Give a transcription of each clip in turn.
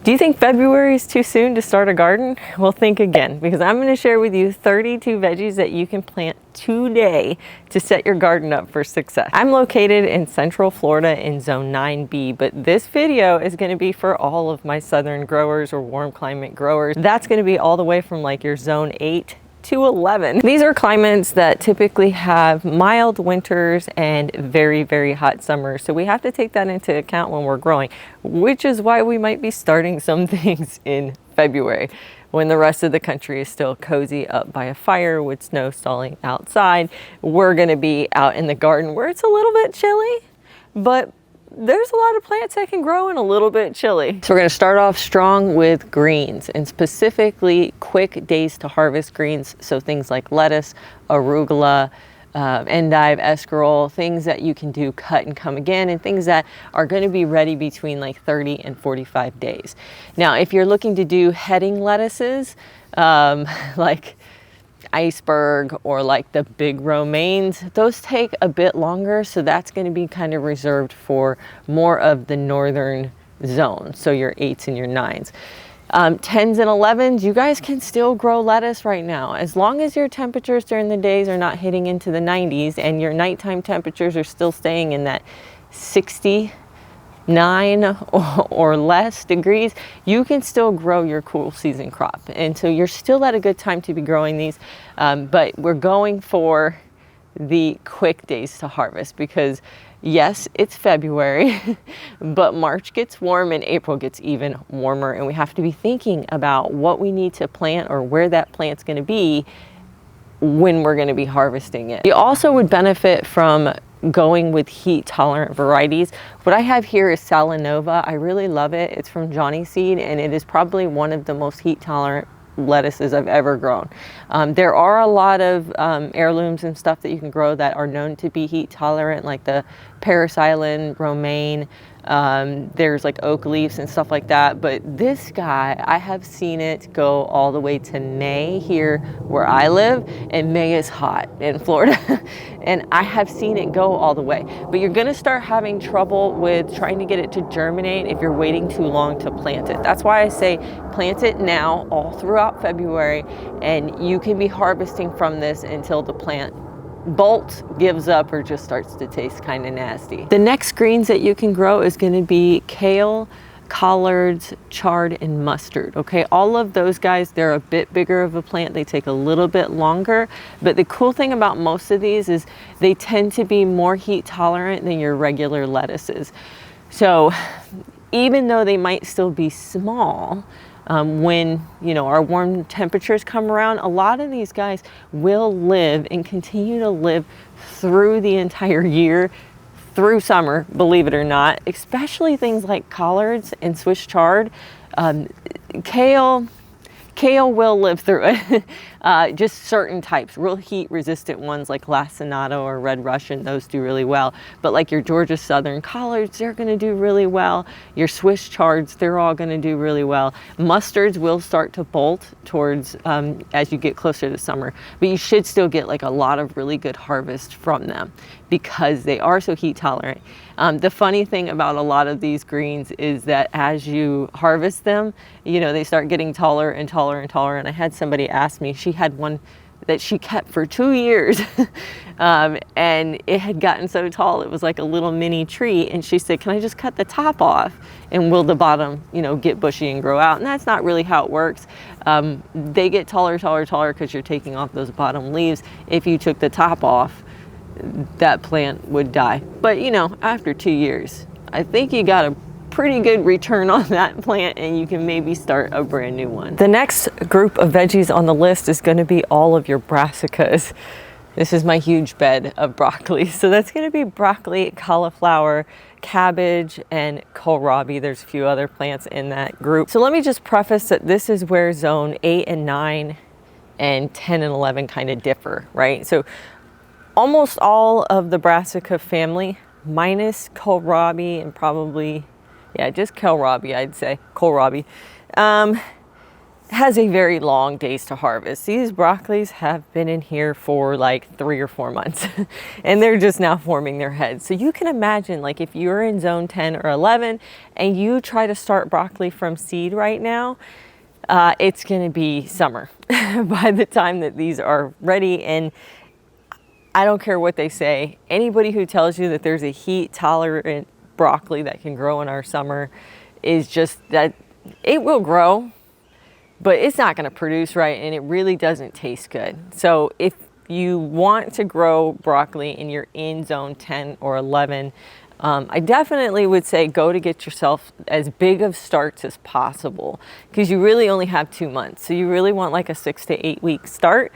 Do you think February is too soon to start a garden? Well, think again, because I'm going to share with you 32 veggies that you can plant today to set your garden up for success. I'm located in Central Florida in Zone 9B, but this video is going to be for all of my southern growers or warm climate growers. That's going to be all the way from like your Zone 8 to 11. These are climates that typically have mild winters and very, very hot summers. So we have to take that into account when we're growing, which is why we might be starting some things in February when the rest of the country is still cozy up by a fire with snow stalling outside. We're gonna be out in the garden where it's a little bit chilly, but there's a lot of plants that can grow in a little bit chilly. So we're going to start off strong with greens, and specifically quick days to harvest greens. So things like lettuce, arugula, endive, escarole, things that you can do cut and come again, and things that are going to be ready between like 30 and 45 days. Now, if you're looking to do heading lettuces, like iceberg or like the big romaines, those take a bit longer, so that's going to be kind of reserved for more of the northern zone, so your 8s and your 9s. 10s and 11s, you guys can still grow lettuce right now, as long as your temperatures during the days are not hitting into the 90s and your nighttime temperatures are still staying in that 69 or less degrees. You can still grow your cool season crop, and so you're still at a good time to be growing these, but we're going for the quick days to harvest because yes, it's February, but March gets warm and April gets even warmer, and we have to be thinking about what we need to plant or where that plant's going to be when we're going to be harvesting it. You also would benefit from going with heat tolerant varieties. What I have here is Salanova. I really love it. It's from Johnny Seed, and it is probably one of the most heat tolerant lettuces I've ever grown. There are a lot of heirlooms and stuff that you can grow that are known to be heat tolerant, like the Paris Island romaine. There's like oak leaves and stuff like that, but this guy, I have seen it go all the way to May here where I live, and May is hot in Florida and I have seen it go all the way, but you're gonna start having trouble with trying to get it to germinate if you're waiting too long to plant it. That's why I say plant it now all throughout February, and you can be harvesting from this until the plant bolt, gives up, or just starts to taste kind of nasty. The next greens that you can grow is going to be kale, collards, chard, and mustard. Okay, all of those guys, they're a bit bigger of a plant. They take a little bit longer, but the cool thing about most of these is they tend to be more heat tolerant than your regular lettuces. So even though they might still be small, when our warm temperatures come around, a lot of these guys will live and continue to live through the entire year, through summer, believe it or not, especially things like collards and Swiss chard. Kale will live through it. Just certain types, real heat resistant ones like lacinato or red Russian, those do really well. But like your Georgia Southern collards, they're gonna do really well. Your Swiss chards, they're all gonna do really well. Mustards will start to bolt towards as you get closer to summer, but you should still get like a lot of really good harvest from them because they are so heat tolerant. The funny thing about a lot of these greens is that as you harvest them, they start getting taller and taller and taller. And I had somebody ask me, she had one that she kept for 2 years and it had gotten so tall, it was like a little mini tree. And she said, can I just cut the top off and will the bottom, get bushy and grow out? And that's not really how it works. They get taller, taller, taller because you're taking off those bottom leaves. If you took the top off, that plant would die. But after 2 years, I think you got a pretty good return on that plant, and you can maybe start a brand new one. The next group of veggies on the list is going to be all of your brassicas. This is my huge bed of broccoli. So that's going to be broccoli, cauliflower, cabbage, and kohlrabi. There's a few other plants in that group. So let me just preface that this is where zone 8 and 9 and 10 and 11 kind of differ, right? So almost all of the brassica family, minus kohlrabi and probably, just kohlrabi, I'd say, kohlrabi. has a very long days to harvest. These broccolis have been in here for like 3 or 4 months and they're just now forming their heads. So you can imagine, like, if you're in zone 10 or 11 and you try to start broccoli from seed right now, it's going to be summer by the time that these are ready. And I don't care what they say. Anybody who tells you that there's a heat tolerant broccoli that can grow in our summer is just that it will grow, but it's not going to produce right, and it really doesn't taste good. So if you want to grow broccoli and you're in zone 10 or 11, I definitely would say go to get yourself as big of starts as possible, because you really only have 2 months. So you really want like a 6 to 8 week start,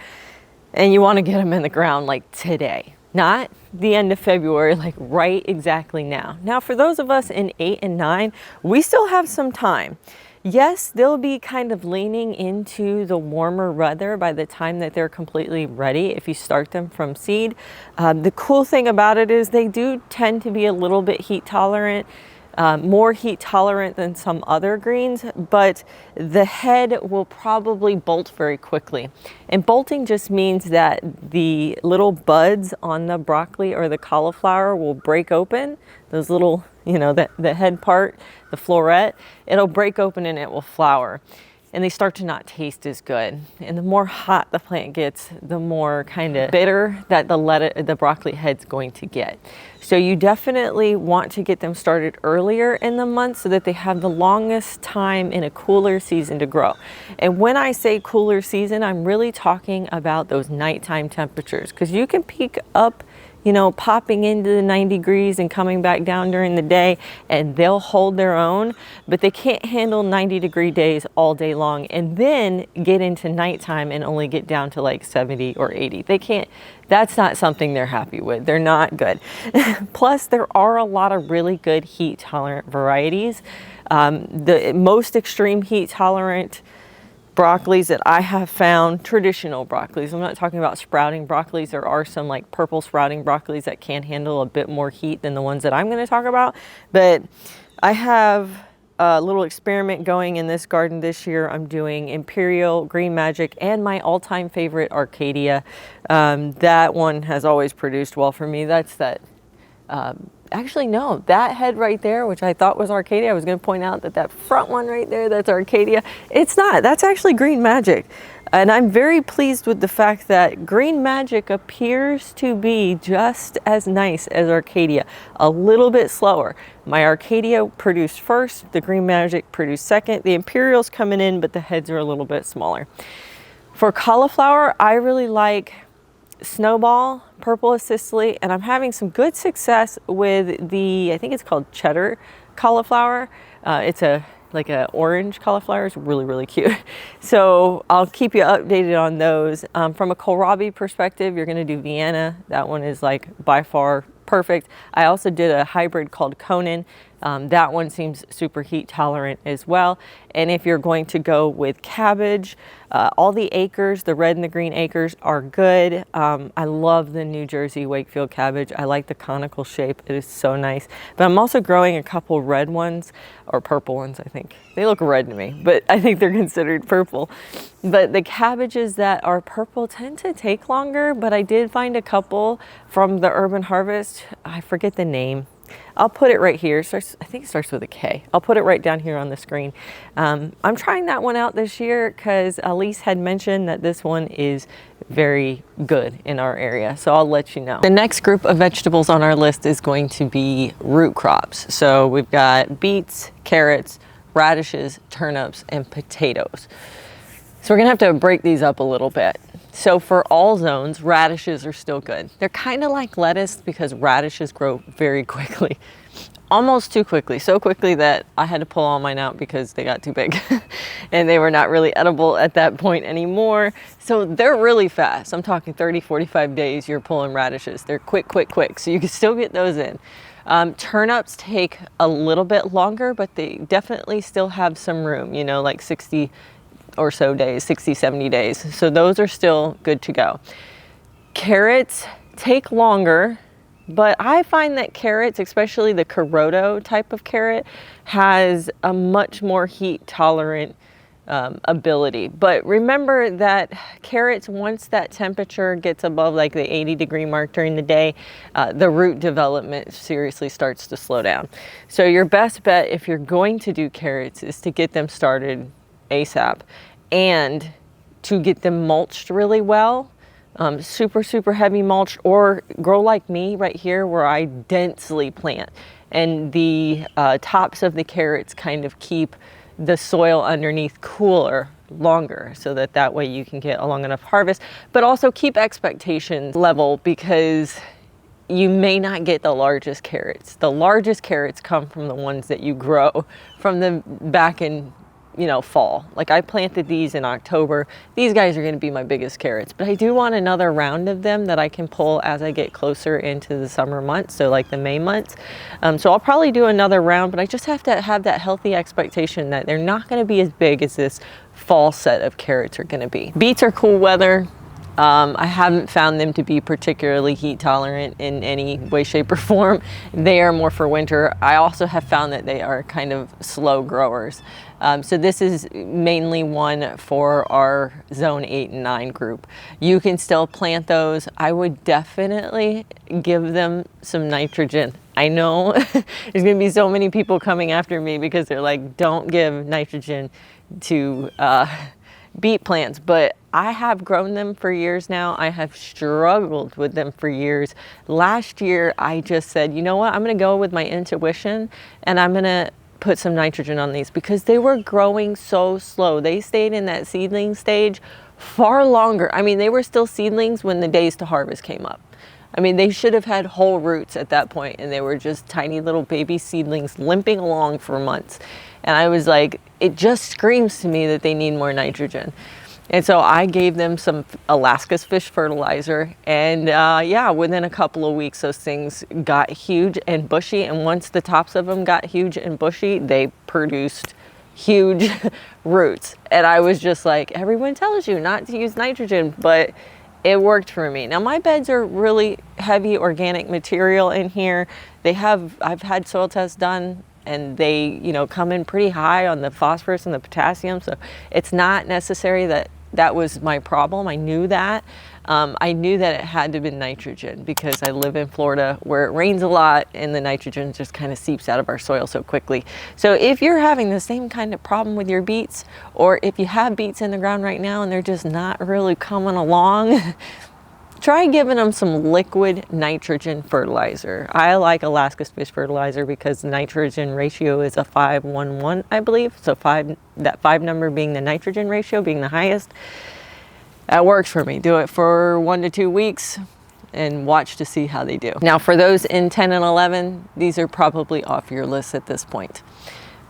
and you want to get them in the ground like today, not the end of February, like right exactly now. Now, for those of us in 8 and 9, we still have some time. Yes, they'll be kind of leaning into the warmer weather by the time that they're completely ready if you start them from seed. The cool thing about it is they do tend to be a little bit heat tolerant, more heat tolerant than some other greens, but the head will probably bolt very quickly. And bolting just means that the little buds on the broccoli or the cauliflower will break open, those little, you know, the head part, the floret, it'll break open and it will flower. And they start to not taste as good. And the more hot the plant gets, the more kind of bitter that the broccoli head's going to get. So you definitely want to get them started earlier in the month so that they have the longest time in a cooler season to grow. And when I say cooler season, I'm really talking about those nighttime temperatures, because you can peak up, you know, popping into the 90 degrees and coming back down during the day, and they'll hold their own, but they can't handle 90-degree days all day long and then get into nighttime and only get down to like 70 or 80. They can't, that's not something they're happy with. They're not good. Plus, there are a lot of really good heat tolerant varieties. The most extreme heat tolerant broccolis that I have found, traditional broccolis, I'm not talking about sprouting broccolis. There are some like purple sprouting broccolis that can handle a bit more heat than the ones that I'm going to talk about. But I have a little experiment going in this garden this year. I'm doing Imperial, Green Magic, and my all-time favorite, Arcadia. That one has always produced well for me. That's that actually, no, that head right there, which I thought was Arcadia, I was going to point out that that front one right there, that's Arcadia. It's not. That's actually Green Magic. And I'm very pleased with the fact that Green Magic appears to be just as nice as Arcadia, a little bit slower. My Arcadia produced first, the Green Magic produced second. The Imperial's coming in, but the heads are a little bit smaller. For cauliflower, I really like Snowball, Purple of Sicily, and I'm having some good success with the, I think it's called cheddar cauliflower. It's like a orange cauliflower. It's really, really cute. So I'll keep you updated on those. From a kohlrabi perspective, you're gonna do Vienna. That one is like by far perfect. I also did a hybrid called Conan. That one seems super heat tolerant as well. And if you're going to go with cabbage, all the acres, the red and the green acres are good. I love the New Jersey Wakefield cabbage. I like the conical shape. It is so nice. But I'm also growing a couple red ones, or purple ones, I think. They look red to me, but I think they're considered purple. But the cabbages that are purple tend to take longer, but I did find a couple from the Urban Harvest. I forget the name. I'll put it right here. I think it starts with a K. I'll put it right down here on the screen. I'm trying that one out this year because Elise had mentioned that this one is very good in our area. So I'll let you know. The next group of vegetables on our list is going to be root crops. So we've got beets, carrots, radishes, turnips, and potatoes. So we're gonna have to break these up a little bit. So for all zones, radishes are still good. They're kind of like lettuce because radishes grow very quickly, almost too quickly, so quickly that I had to pull all mine out because they got too big and they were not really edible at that point anymore. So they're really fast. I'm talking 30, 45 days, you're pulling radishes. They're quick, quick, quick. So you can still get those in. Turnips take a little bit longer, but they definitely still have some room, you know, like 60 or so days, 60, 70 days. So those are still good to go. Carrots take longer, but I find that carrots, especially the Coroto type of carrot, has a much more heat tolerant ability. But remember that carrots, once that temperature gets above like the 80-degree mark during the day, the root development seriously starts to slow down. So your best bet if you're going to do carrots is to get them started ASAP and to get them mulched really well. Super heavy mulch, or grow like me right here where I densely plant, and the tops of the carrots kind of keep the soil underneath cooler longer, so that way you can get a long enough harvest, but also keep expectations level, because you may not get the largest carrots. The largest carrots come from the ones that you grow from the back in, you know, fall. Like I planted these in October. These guys are going to be my biggest carrots, but I do want another round of them that I can pull as I get closer into the summer months, so like the May months. So I'll probably do another round, but I just have to have that healthy expectation that they're not going to be as big as this fall set of carrots are going to be. Beets are cool weather. I haven't found them to be particularly heat tolerant in any way, shape, or form. They are more for winter. I also have found that they are kind of slow growers. So this is mainly one for our zone 8 and 9 group. You can still plant those. I would definitely give them some nitrogen. I know there's gonna be so many people coming after me because they're like, don't give nitrogen to beet plants, but I have grown them for years now. I have struggled with them for years. Last year, I just said, you know what, I'm gonna go with my intuition and I'm gonna put some nitrogen on these because they were growing so slow. They stayed in that seedling stage far longer. I mean, they were still seedlings when the days to harvest came up. I mean, they should have had whole roots at that point, and they were just tiny little baby seedlings limping along for months. And I was like, it just screams to me that they need more nitrogen. And so I gave them some Alaska's fish fertilizer, and yeah, within a couple of weeks, those things got huge and bushy. And once the tops of them got huge and bushy, they produced huge roots. And I was just like, everyone tells you not to use nitrogen, but it worked for me. Now my beds are really heavy organic material in here. I've had soil tests done, and they, you know, come in pretty high on the phosphorus and the potassium. So it's not necessary that was my problem. I knew that. I knew that it had to have been nitrogen because I live in Florida where it rains a lot and the nitrogen just kind of seeps out of our soil so quickly. So if you're having the same kind of problem with your beets, or if you have beets in the ground right now and they're just not really coming along, try giving them some liquid nitrogen fertilizer. I like Alaska's fish fertilizer because the nitrogen ratio is a 5:1:1, I believe. So that 5 number being the nitrogen ratio, being the highest. That works for me. Do it for 1 to 2 weeks and watch to see how they do. Now for those in 10 and 11, these are probably off your list at this point.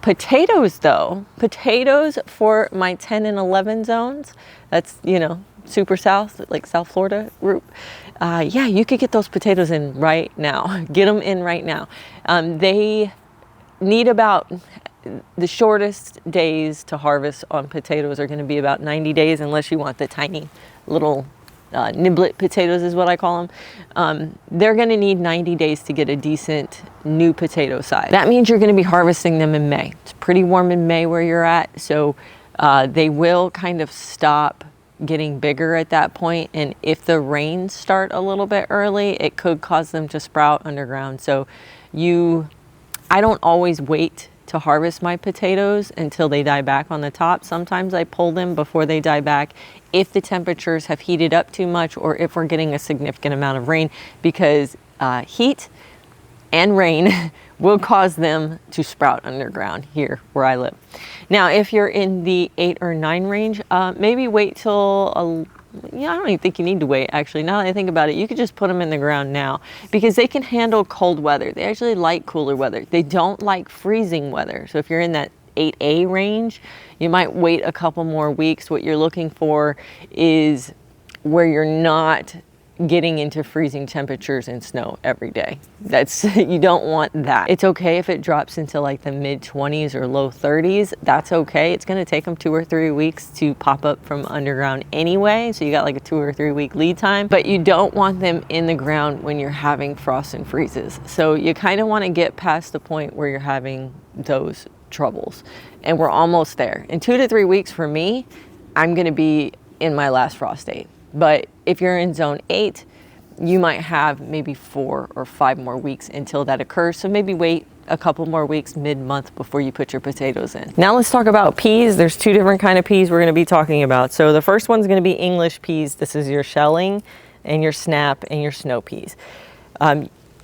Potatoes though, potatoes for my 10 and 11 zones, that's, you know, super south, like South Florida group. Yeah, you could get those potatoes in right now. Get them in right now. They need about, the shortest days to harvest on potatoes are going to be about 90 days, unless you want the tiny little niblet potatoes is what I call them. They're going to need 90 days to get a decent new potato size. That means you're going to be harvesting them in May. It's pretty warm in May where you're at, so they will kind of stop getting bigger at that point, and if the rains start a little bit early, it could cause them to sprout underground. So I don't always wait to harvest my potatoes until they die back on the top. Sometimes I pull them before they die back if the temperatures have heated up too much, or if we're getting a significant amount of rain, because heat and rain will cause them to sprout underground here where I live. Now, if you're in the 8 or 9 range, maybe wait till, yeah, I don't even think you need to wait, actually. Now that I think about it, you could just put them in the ground now because they can handle cold weather. They actually like cooler weather. They don't like freezing weather. So if you're in that 8A range, you might wait a couple more weeks. What you're looking for is where you're not getting into freezing temperatures and snow every day. You don't want that. It's okay if it drops into like the mid 20s or low 30s. That's okay. It's going to take them 2 or 3 weeks to pop up from underground anyway. So you got like a 2 or 3 week lead time, but you don't want them in the ground when you're having frost and freezes. So you kind of want to get past the point where you're having those troubles. And we're almost there. In 2 to 3 weeks for me, I'm gonna be in my last frost date. But if you're in zone 8, you might have maybe 4 or 5 more weeks until that occurs. So maybe wait a couple more weeks mid-month before you put your potatoes in. Now let's talk about peas. There's 2 different kind of peas we're gonna be talking about. So the first one's gonna be English peas. This is your shelling and your snap and your snow peas.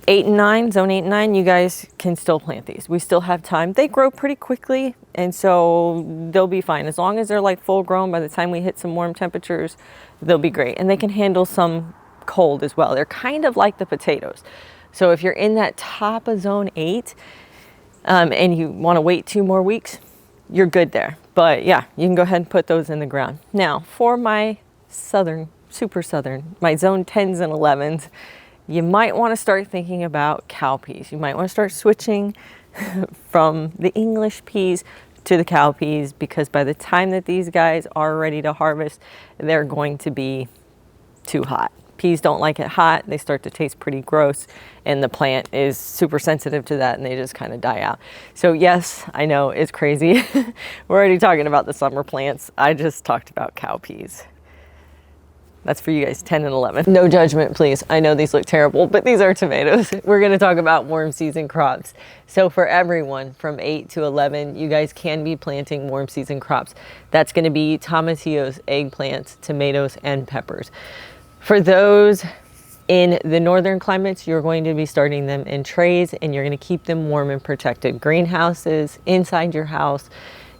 8 and 9, zone 8 and 9, you guys can still plant these. We still have time. They grow pretty quickly, and so they'll be fine. As long as they're like full grown, by the time we hit some warm temperatures, they'll be great. And they can handle some cold as well. They're kind of like the potatoes. So if you're in that top of zone 8 and you want to wait 2 more weeks, you're good there. But yeah, you can go ahead and put those in the ground. Now for my southern, super southern, my zone 10s and 11s, you might want to start thinking about cowpeas. You might want to start switching from the English peas to the cowpeas, because by the time that these guys are ready to harvest, they're going to be too hot. Peas don't like it hot. They start to taste pretty gross, and the plant is super sensitive to that, and they just kind of die out. So yes, I know it's crazy. We're already talking about the summer plants. I just talked about cowpeas. That's for you guys, 10 and 11. No judgment, please. I know these look terrible, but these are tomatoes. We're gonna talk about warm season crops. So for everyone from 8 to 11, you guys can be planting warm season crops. That's gonna be tomatillos, eggplants, tomatoes, and peppers. For those in the northern climates, you're going to be starting them in trays, and you're gonna keep them warm and protected. Greenhouses, inside your house,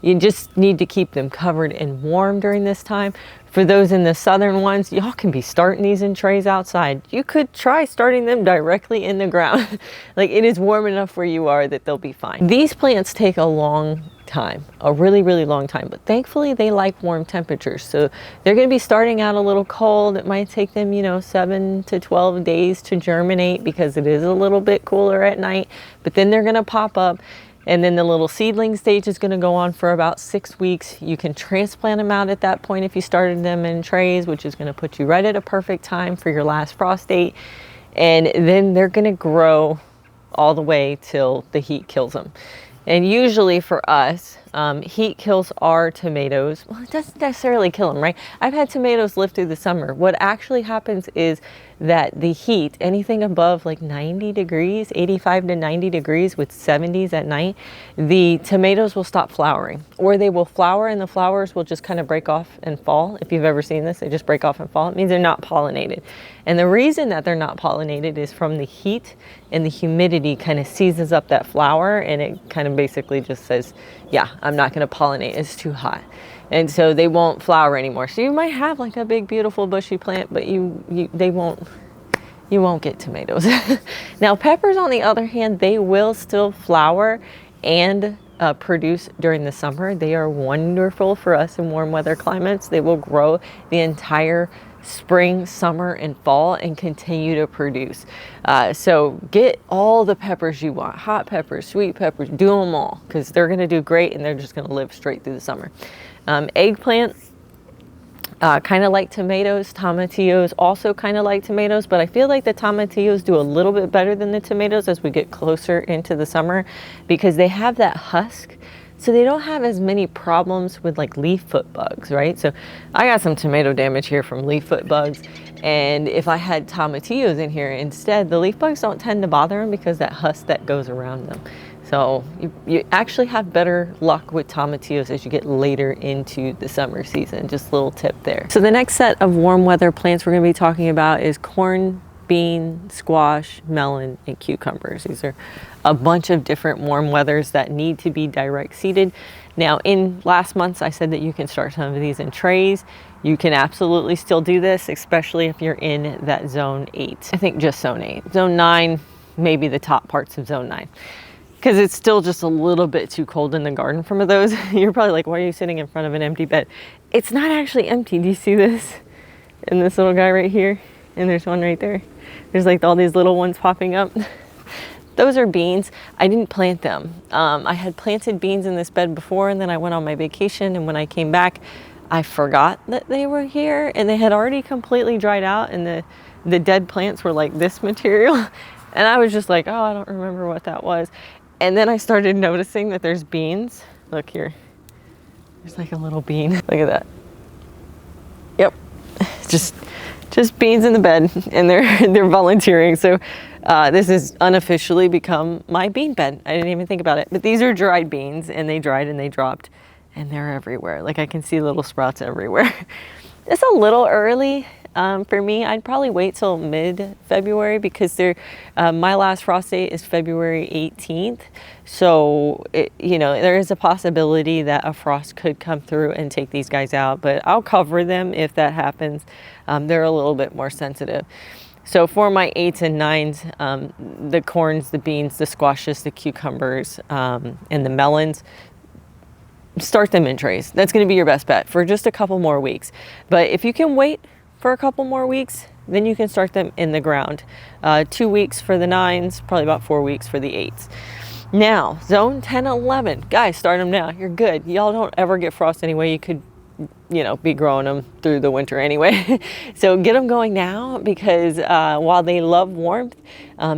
you just need to keep them covered and warm during this time. For those in the southern ones, y'all can be starting these in trays outside. You could try starting them directly in the ground. Like, it is warm enough where you are that they'll be fine. These plants take a long time, a really, really long time, but thankfully they like warm temperatures. So they're gonna be starting out a little cold. It might take them, 7 to 12 days to germinate, because it is a little bit cooler at night, but then they're gonna pop up. And then the little seedling stage is going to go on for about 6 weeks. You can transplant them out at that point if you started them in trays, which is going to put you right at a perfect time for your last frost date. And then they're going to grow all the way till the heat kills them. And usually for us, heat kills our tomatoes. Well, it doesn't necessarily kill them, right? I've had tomatoes live through the summer. What actually happens is that the heat, anything above like 90 degrees, 85 to 90 degrees with 70s at night, the tomatoes will stop flowering, or they will flower and the flowers will just kind of break off and fall. If you've ever seen this, they just break off and fall. It means they're not pollinated. And the reason that they're not pollinated is from the heat, and the humidity kind of seizes up that flower, and it kind of basically just says, yeah, I'm not going to pollinate. It's too hot. And so they won't flower anymore. So you might have like a big, beautiful bushy plant, but you won't get tomatoes. Now peppers, on the other hand, they will still flower and produce during the summer. They are wonderful for us in warm weather climates. They will grow the entire spring, summer, and fall and continue to produce. So get all the peppers you want, hot peppers, sweet peppers, do them all, because they're going to do great and they're just going to live straight through the summer. Eggplant, kind of like tomatoes. Tomatillos also kind of like tomatoes, but I feel like the tomatillos do a little bit better than the tomatoes as we get closer into the summer, because they have that husk. So they don't have as many problems with like leaf foot bugs, right? So I got some tomato damage here from leaf foot bugs. And if I had tomatillos in here instead, the leaf bugs don't tend to bother them because that husk that goes around them. So you actually have better luck with tomatillos as you get later into the summer season. Just a little tip there. So the next set of warm weather plants we're going to be talking about is corn, bean, squash, melon, and cucumbers. These are a bunch of different warm weathers that need to be direct seeded. Now, in last months, I said that you can start some of these in trays. You can absolutely still do this, especially if you're in that zone 8. I think just zone 8. Zone 9, maybe the top parts of zone 9. Because it's still just a little bit too cold in the garden for those. You're probably like, why are you sitting in front of an empty bed? It's not actually empty. Do you see this? And this little guy right here? And there's one right there. There's like all these little ones popping up. Those are beans. I didn't plant them. I had planted beans in this bed before, and then I went on my vacation, and when I came back, I forgot that they were here, and they had already completely dried out, and the dead plants were like this material. And I was just like, oh, I don't remember what that was. And then I started noticing that there's beans. Look here. There's like a little bean. Look at that. Yep. Just beans in the bed, and they're volunteering. So this has unofficially become my bean bed. I didn't even think about it. But these are dried beans, and they dried and they dropped, and they're everywhere. Like I can see little sprouts everywhere. It's a little early for me. I'd probably wait till mid-February because my last frost date is February 18th. So, there is a possibility that a frost could come through and take these guys out, but I'll cover them if that happens. They're a little bit more sensitive. So for my 8s and 9s, the corns, the beans, the squashes, the cucumbers, and the melons, start them in trays. That's going to be your best bet for just a couple more weeks. But if you can wait for a couple more weeks, then you can start them in the ground. 2 weeks for the 9s, probably about 4 weeks for the 8s. Now, zone 10, 11, guys, start them now. You're good. Y'all don't ever get frost anyway. You could, be growing them through the winter anyway. So get them going now because while they love warmth,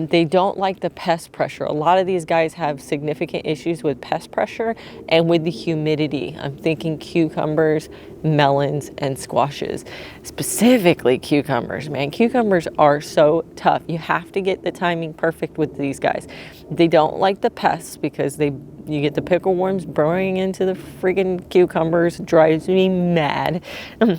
they don't like the pest pressure. A lot of these guys have significant issues with pest pressure and with the humidity. I'm thinking cucumbers, melons, and squashes. Specifically cucumbers, man. Cucumbers are so tough. You have to get the timing perfect with these guys. They don't like the pests because you get the pickle worms burrowing into the freaking cucumbers. Drives me mad.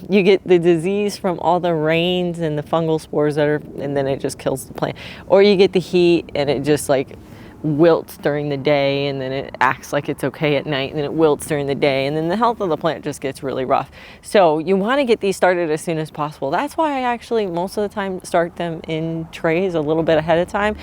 You get the disease from all the rains and the fungal spores and then it just kills the plant. Or you get the heat and it just like wilts during the day, and then it acts like it's okay at night, and then it wilts during the day, and then the health of the plant just gets really rough. So you want to get these started as soon as possible. That's why I actually most of the time start them in trays a little bit ahead of time.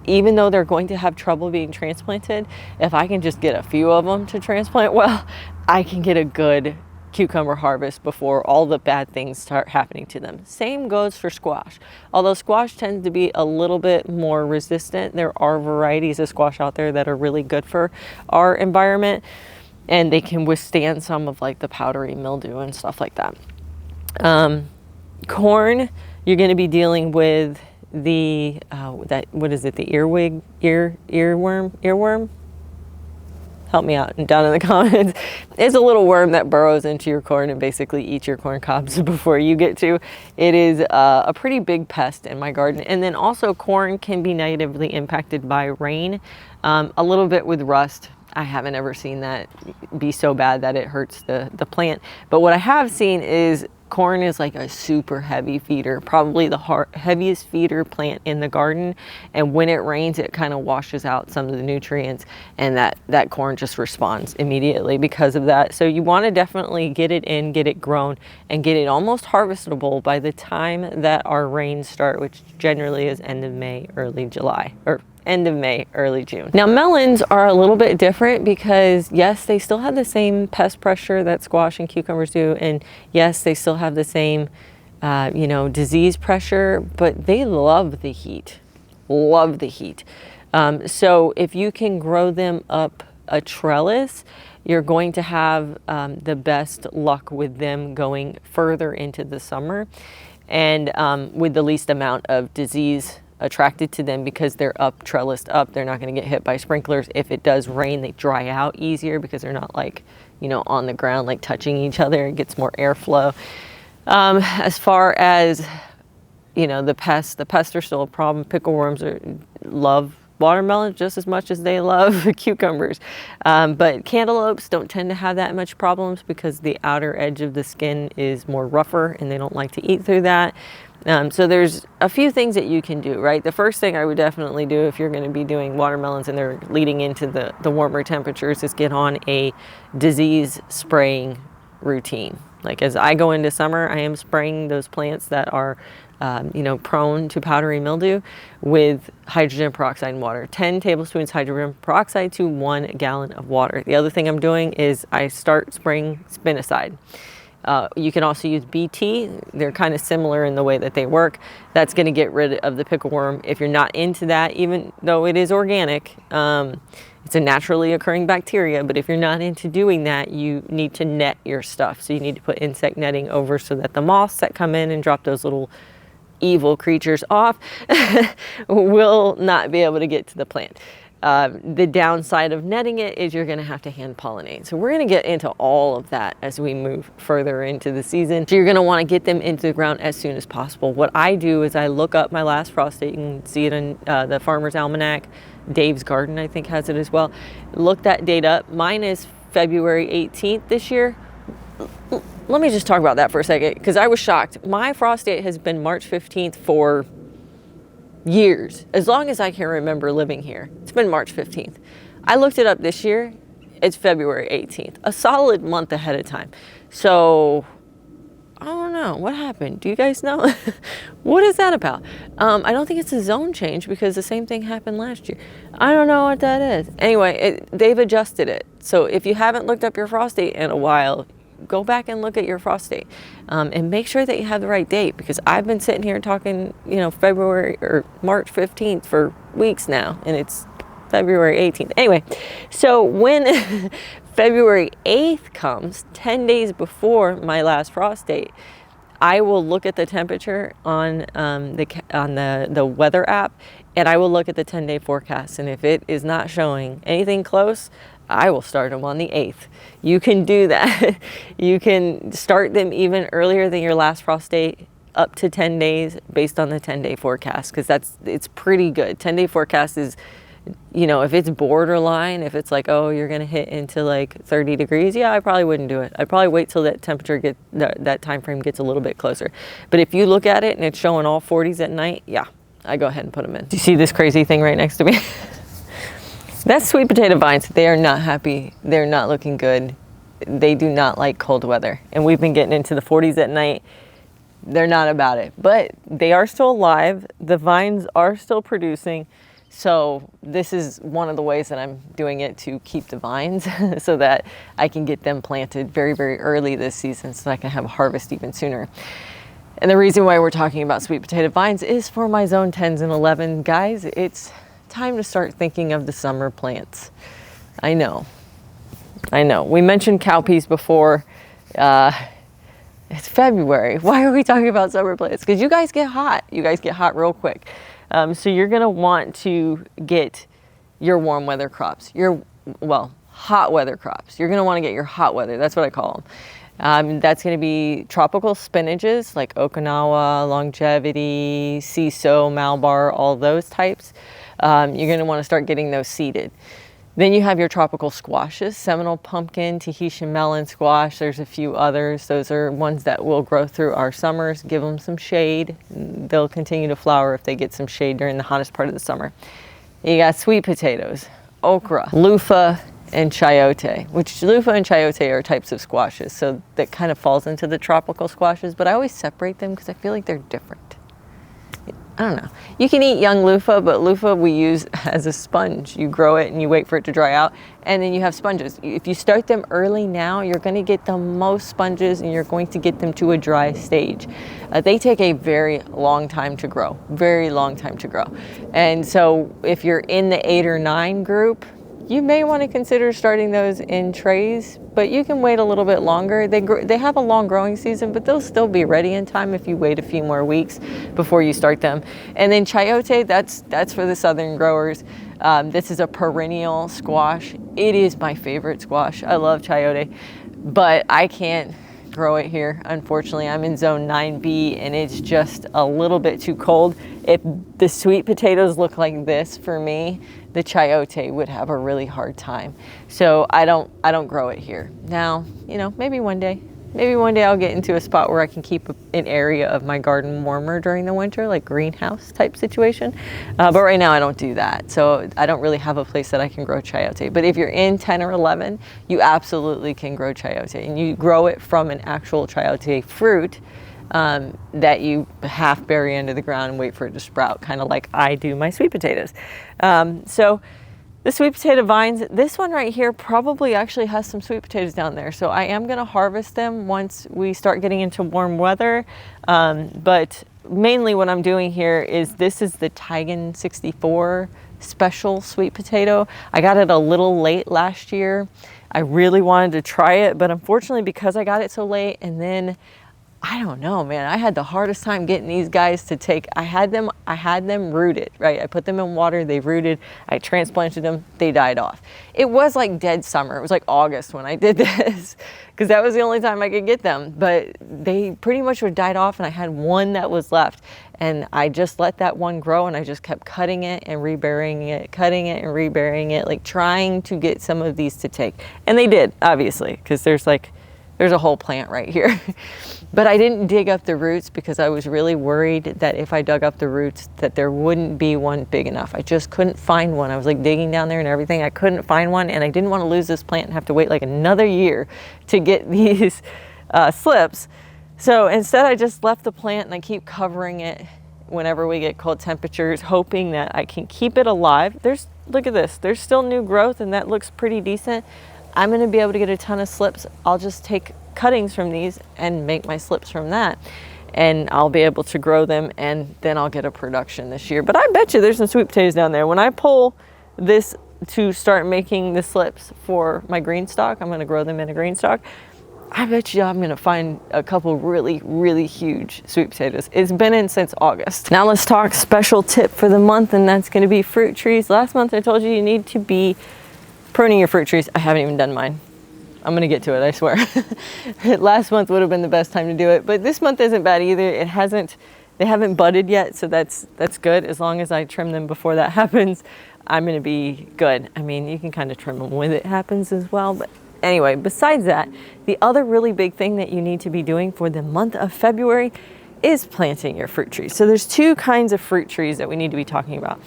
Even though they're going to have trouble being transplanted, if I can just get a few of them to transplant well, I can get a good cucumber harvest before all the bad things start happening to them. Same goes for squash. Although squash tends to be a little bit more resistant, there are varieties of squash out there that are really good for our environment, and they can withstand some of like the powdery mildew and stuff like that. Corn, you're going to be dealing with the earworm. Help me out down in the comments. It's a little worm that burrows into your corn and basically eats your corn cobs before you get to. It is a pretty big pest in my garden. And then also corn can be negatively impacted by rain, a little bit with rust. I haven't ever seen that be so bad that it hurts the plant. But what I have seen is corn is like a super heavy feeder, probably the heaviest feeder plant in the garden. And when it rains, it kind of washes out some of the nutrients, and that corn just responds immediately because of that. So you want to definitely get it in, get it grown, and get it almost harvestable by the time that our rains start, which generally is end of May, early July, or end of May, early June. Now melons are a little bit different because yes, they still have the same pest pressure that squash and cucumbers do, and yes, they still have the same disease pressure, but they love the heat. So if you can grow them up a trellis, you're going to have the best luck with them going further into the summer, and with the least amount of disease attracted to them because they're up, trellised up. They're not going to get hit by sprinklers. If it does rain, they dry out easier because they're not like, on the ground, like touching each other. It gets more airflow. As far as, the pests are still a problem. Pickle worms love watermelon just as much as they love cucumbers. But cantaloupes don't tend to have that much problems because the outer edge of the skin is more rougher and they don't like to eat through that. So there's a few things that you can do, right? The first thing I would definitely do if you're going to be doing watermelons and they're leading into the warmer temperatures is get on a disease spraying routine. Like as I go into summer, I am spraying those plants that are prone to powdery mildew with hydrogen peroxide and water. 10 tablespoons hydrogen peroxide to 1 gallon of water. The other thing I'm doing is I start spraying spinicide. You can also use BT. They're kind of similar in the way that they work. That's going to get rid of the pickle worm. If you're not into that, even though it is organic, it's a naturally occurring bacteria, but if you're not into doing that, you need to net your stuff. So you need to put insect netting over so that the moths that come in and drop those little evil creatures off will not be able to get to the plant. The downside of netting it is you're going to have to hand pollinate. So we're going to get into all of that as we move further into the season. So you're going to want to get them into the ground as soon as possible. What I do is I look up my last frost date. You can see it in the Farmer's Almanac. Dave's Garden, I think, has it as well. Look that date up. Mine is February 18th this year. Let me just talk about that for a second, because I was shocked. My frost date has been March 15th for years, as long as I can remember living here. It's been March 15th. I looked it up this year. It's February 18th, a solid month ahead of time. So I don't know what happened. Do you guys know? What is that about? I don't think it's a zone change, because the same thing happened last year. I don't know what that is. Anyway, they've adjusted it. So if you haven't looked up your frost date in a while, go back and look at your frost date, and make sure that you have the right date, because I've been sitting here talking, February or March 15th for weeks now, and it's February 18th. Anyway, so when February 8th comes, 10 days before my last frost date, I will look at the temperature on the weather app, and I will look at the 10-day forecast. And if it is not showing anything close, I will start them on the 8th. You can do that. You can start them even earlier than your last frost date, up to 10 days based on the 10-day forecast, because it's pretty good. 10-day forecast is, if it's borderline, if it's like, oh, you're going to hit into like 30 degrees, yeah, I probably wouldn't do it. I'd probably wait till that temperature that time frame gets a little bit closer. But if you look at it and it's showing all 40s at night, yeah, I go ahead and put them in. Do you see this crazy thing right next to me? That's sweet potato vines. They are not happy. They're not looking good. They do not like cold weather. And we've been getting into the 40s at night. They're not about it, but they are still alive. The vines are still producing. So this is one of the ways that I'm doing it to keep the vines so that I can get them planted very, very early this season, so I can have a harvest even sooner. And the reason why we're talking about sweet potato vines is for my zone 10s and 11 guys. It's time to start thinking of the summer plants. I know. We mentioned cowpeas before. It's February. Why are we talking about summer plants? Because you guys get hot. You guys get hot real quick. So you're going to want to get your warm weather crops, hot weather crops. You're going to want to get your hot weather. That's what I call them. That's going to be tropical spinaches like Okinawa, Longevity, Ciso, Malbar, all those types. You're going to want to start getting those seeded. Then you have your tropical squashes, Seminole pumpkin, Tahitian melon squash. There's a few others. Those are ones that will grow through our summers. Give them some shade. They'll continue to flower if they get some shade during the hottest part of the summer. You got sweet potatoes, okra, loofah, and chayote, which loofah and chayote are types of squashes. So that kind of falls into the tropical squashes, but I always separate them because I feel like they're different. I don't know. You can eat young loofah, but loofah we use as a sponge. You grow it and you wait for it to dry out, and then you have sponges. If you start them early now, you're going to get the most sponges, and you're going to get them to a dry stage. They take a very long time to grow, And so if you're in the 8 or 9 group, you may want to consider starting those in trays, but you can wait a little bit longer. They have a long growing season, but they'll still be ready in time if you wait a few more weeks before you start them. And then chayote, that's for the southern growers. This is a perennial squash. It is my favorite squash. I love chayote, but I can't grow it here. Unfortunately, I'm in zone 9B and it's just a little bit too cold. If the sweet potatoes look like this for me, the chayote would have a really hard time. So I don't grow it here. Now, maybe one day I'll get into a spot where I can keep an area of my garden warmer during the winter, like greenhouse type situation. But right now I don't do that. So I don't really have a place that I can grow chayote. But if you're in 10 or 11, you absolutely can grow chayote, and you grow it from an actual chayote fruit that you half bury under the ground and wait for it to sprout, kind of like I do my sweet potatoes. So the sweet potato vines, this one right here probably actually has some sweet potatoes down there. So I am going to harvest them once we start getting into warm weather. But mainly what I'm doing here is this is the Tigan 64 special sweet potato. I got it a little late last year. I really wanted to try it, but unfortunately because I got it so late and then I don't know, man. I had the hardest time getting these guys to take. I had them rooted, right? I put them in water, they rooted, I transplanted them, they died off. It was like dead summer. It was like August when I did this because that was the only time I could get them. But they pretty much were died off, and I had one that was left. And I just let that one grow, and I just kept cutting it and reburying it, cutting it and reburying it, like trying to get some of these to take. And they did, obviously, because there's a whole plant right here. But I didn't dig up the roots because I was really worried that if I dug up the roots that there wouldn't be one big enough. I just couldn't find one. I was like digging down there and everything. I couldn't find one, and I didn't want to lose this plant and have to wait like another year to get these slips. So instead I just left the plant, and I keep covering it whenever we get cold temperatures, hoping that I can keep it alive. Look at this, there's still new growth, and that looks pretty decent. I'm gonna be able to get a ton of slips. I'll just take cuttings from these and make my slips from that, and I'll be able to grow them, and then I'll get a production this year. But I bet you there's some sweet potatoes down there. When I pull this to start making the slips for my green stock, I'm gonna grow them in a green stock. I bet you I'm gonna find a couple really, really huge sweet potatoes. It's been in since August. Now let's talk special tip for the month, and that's gonna be fruit trees. Last month I told you need to be pruning your fruit trees. I haven't even done mine. I'm gonna get to it, I swear. Last month would have been the best time to do it, but this month isn't bad either. They haven't budded yet, so that's good. As long as I trim them before that happens, I'm gonna be good. I mean, you can kind of trim them when it happens as well, but anyway, besides that, the other really big thing that you need to be doing for the month of February is planting your fruit trees. So there's two kinds of fruit trees that we need to be talking about.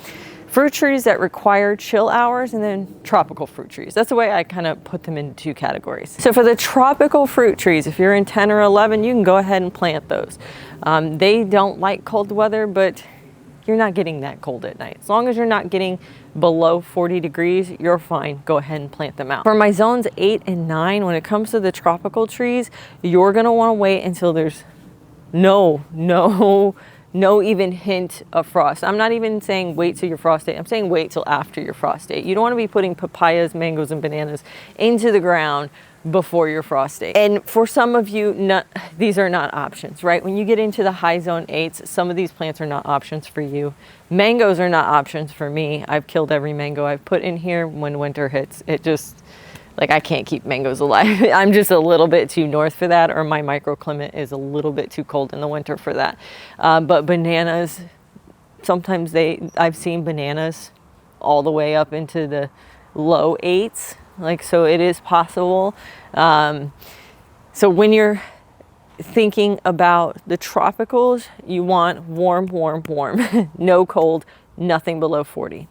Fruit trees that require chill hours, and then tropical fruit trees. That's the way I kind of put them into two categories. So for the tropical fruit trees, if you're in 10 or 11, you can go ahead and plant those. They don't like cold weather, but you're not getting that cold at night. As long as you're not getting below 40 degrees, you're fine. Go ahead and plant them out. For my zones 8 and 9, when it comes to the tropical trees, you're gonna wanna wait until there's no even hint of frost. I'm not even saying wait till your frost date. I'm saying wait till after your frost date. You don't want to be putting papayas, mangoes, and bananas into the ground before your frost date. And for some of you, these are not options, right? When you get into the high zone 8s, some of these plants are not options for you. Mangoes are not options for me. I've killed every mango I've put in here when winter hits. It just, like, I can't keep mangoes alive. I'm just a little bit too north for that, or my microclimate is a little bit too cold in the winter for that. But bananas, sometimes I've seen bananas all the way up into the low 8s. Like, so it is possible. So when you're thinking about the tropicals, you want warm, warm, warm. No cold, nothing below 40.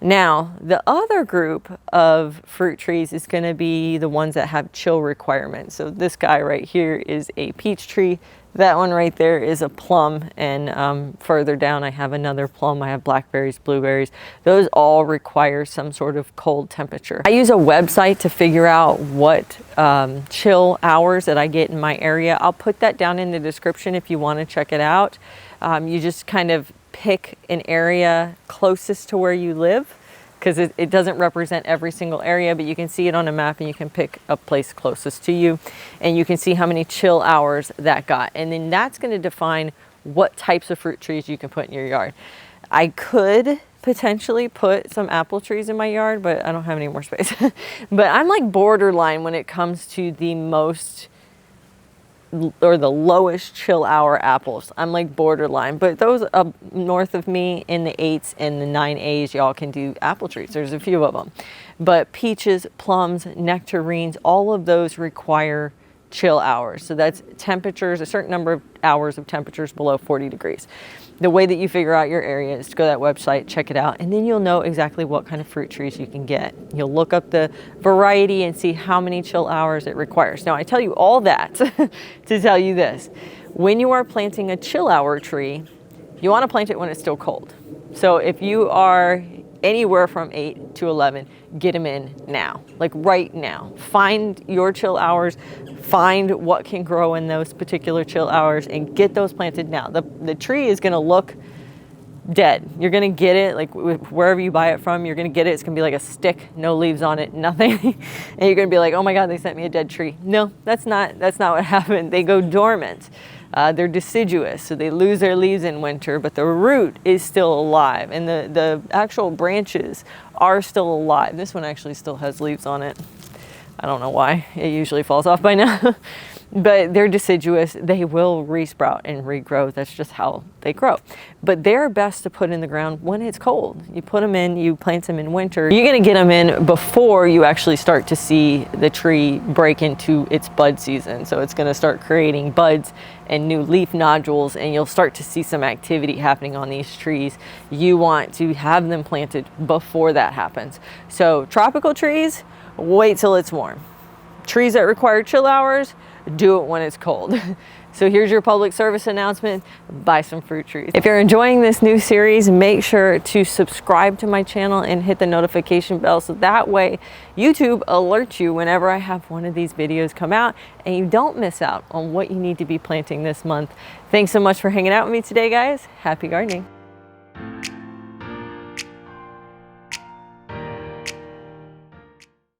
Now, the other group of fruit trees is going to be the ones that have chill requirements. So this guy right here is a peach tree. That one right there is a plum, and further down I have another plum. I have blackberries, blueberries. Those all require some sort of cold temperature. I use a website to figure out what chill hours that I get in my area. I'll put that down in the description if you want to check it out. You just kind of pick an area closest to where you live, because it doesn't represent every single area, but you can see it on a map, and you can pick a place closest to you, and you can see how many chill hours that got. And then that's going to define what types of fruit trees you can put in your yard. I could potentially put some apple trees in my yard, but I don't have any more space. But I'm like borderline when it comes to the most or the lowest chill hour apples. I'm like borderline, but those up north of me in the 8s and the 9As, y'all can do apple trees. There's a few of them. But peaches, plums, nectarines, all of those require chill hours. So that's temperatures, a certain number of hours of temperatures below 40 degrees. The way that you figure out your area is to go to that website, check it out, and then you'll know exactly what kind of fruit trees you can get. You'll look up the variety and see how many chill hours it requires. Now, I tell you all that to tell you this. When you are planting a chill hour tree, you want to plant it when it's still cold. So if you are anywhere from 8 to 11, get them in now, like right now. Find your chill hours, find what can grow in those particular chill hours, and get those planted now. The tree is going to look dead. You're gonna get it, like wherever you buy it from, you're gonna get it. It's gonna be like a stick, no leaves on it, nothing. And you're gonna be like, oh my God, they sent me a dead tree. No, that's not what happened. They go dormant. They're deciduous, so they lose their leaves in winter, but the root is still alive, and the actual branches are still alive. This one actually still has leaves on it. I don't know why. It usually falls off by now. But they're deciduous. They will resprout and regrow. That's just how they grow. But they're best to put in the ground when it's cold. You put them in, you plant them in winter. You're gonna get them in before you actually start to see the tree break into its bud season. So it's gonna start creating buds and new leaf nodules, and you'll start to see some activity happening on these trees. You want to have them planted before that happens. So tropical trees, wait till it's warm. Trees that require chill hours, do it when it's cold. So here's your public service announcement: buy some fruit trees. If you're enjoying this new series, make sure to subscribe to my channel and hit the notification bell, so that way YouTube alerts you whenever I have one of these videos come out, and you don't miss out on what you need to be planting this month. Thanks so much for hanging out with me today, guys. Happy gardening.